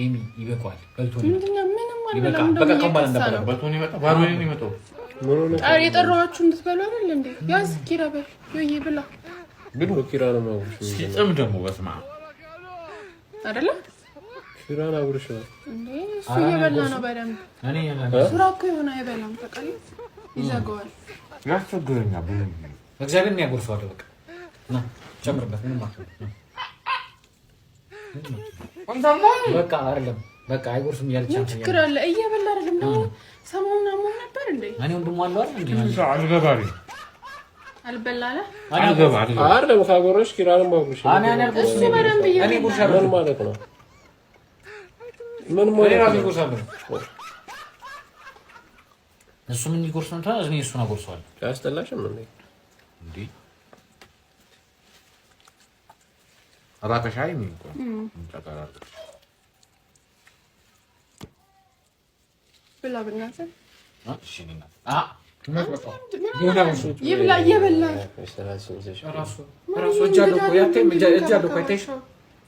ኤሚ ይበቃዋል በልቶኝ ይበቃል በቃ ቀባል እንደበለ በልቶኝ ይመጣ ባሮኔ ይመጣው አይ የጠራዋችሁ እንድትበሉ አይደል እንዴ ያዝ ኪራ በል ይይ ብላ ግን ኪራ ነው ማውሽ ሲጥም ደግሞ በስማ አይደለ ኪራ ነው አብርሽ ነው እንዴ እሱ እየበላ ነው በደንብ እኔ ሱራ እኮ የሆነ አይበላም ተቀል ይዘጋዋል ያስቸግረኛ ብዙ እግዚአብሔር ነው ያጎርሰዋል በቃ ና ጨምርበት ምን ማለት ነው በቃ አይደለም በቃ አይጎርስም ያልቻለ ችግር አለ እየበላ አይደለም ነው ሰሞኑን አሞን ነበር እንዴ እኔ ወንድሙ አለው አይደል እንዴ አልገባሪ አልበላለ አይደለም ካጎረሽ ኪራንም ማጉርሽ እሱ በደንብ እኔ ጉርሻ ምን ማለት ነው ምን ማለት ነው ጉርሻ ነው እሱ ምን ይጎርስ ነው ታዲያ እኔ እሱን አጎርሰዋለሁ ያስጠላሽም እንዴ እንዴ አባከሻይ ምን እኮ እንጠራራ ብላ ብናሰ እሺ ነና ይብላ እየበላ ራሱ እጃለሁ እኮ ያተም እጃለሁ እኮ አይተሽ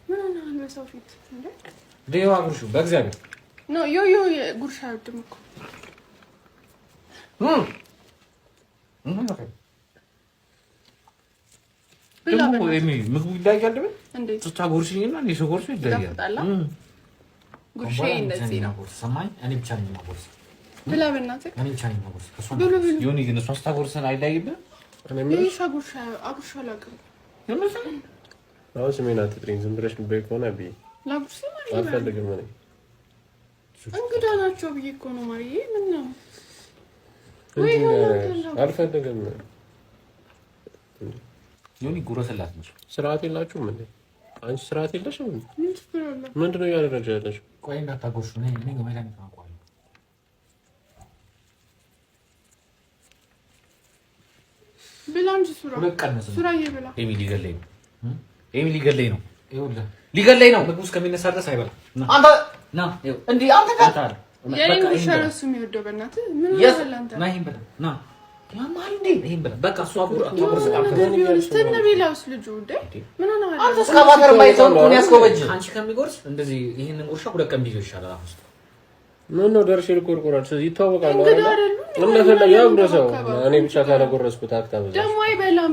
ምን ነው አንበሳው ፊት እንዴ ደዋ ጉርሹ በእግዚአብሔር ነው ዮ ጉርሻ አይወድም እኮ ብላ ኤሚ ምግቡ ይዳያል አይደል እንዴ ተታጎርሽኝና እኔ ሰጎርሽ ይዳያል ጉርሻ እንደዚህ ነው ሰማኝ እኔ ብቻ ነኝ ማጎርስ ብላ በእናትህ እኔ ብቻ ነኝ ማጎርስ ብሉ ዮኒ ግን እሷ ስታጎርሰን አይዳይብህ እኔ ጉርሻ አጉርሻ ላቀም አሁን ስሜን አትጥሪኝ ዝም ብለሽ በይ ከሆነ ቢ ላጉርሽ ማለት አልፈልግም እኔ እንግዳ ናቸው ብዬ እኮ ነው ማርዬ ምን ነው ወይ አልፈልግም ዮኒ ጉረሰላት ነው ስርዓት የላችሁም እንዴ አንቺ ስርዓት የለሽም ምንድነው ያደረገ ያለሽ ቆይ እንዳታጎርሽ ነኝ ገመዳን ታቋል ብላንጂ ሱራ ይበላ ኤሚ ሊገለኝ ነው ይኸውልህ ሊገለኝ ነው ምግቡ እስከሚነሳ ድረስ አይበላም አንተ ና ይኸው እንዴ አንተ ጋር የኔ ጉርሻ ነው የሚወደው በእናትህ ምን ነው አንተ ና ይሄን በላ ና ያማል እንዴ ይሄን በላ በቃ እሱ አጉርስ ተነቢላውስ ልጁ እንዴ ምን ነው አንተ እስከባከር ማይተው ነው ያስቆበጅ አንቺ ከሚጎርስ እንደዚህ ይሄንን ጉርሻ ሁለት ቀን ቢይዘው ይሻላል አሁን ምን ነው ደርሼ ልቆርቆራል ስለዚህ ይተዋወቃል ማለት ነው እንደፈለገ ያጉረሰው እኔ ብቻ ካለ ጎረስኩት አክታበዛ ደሞ አይበላም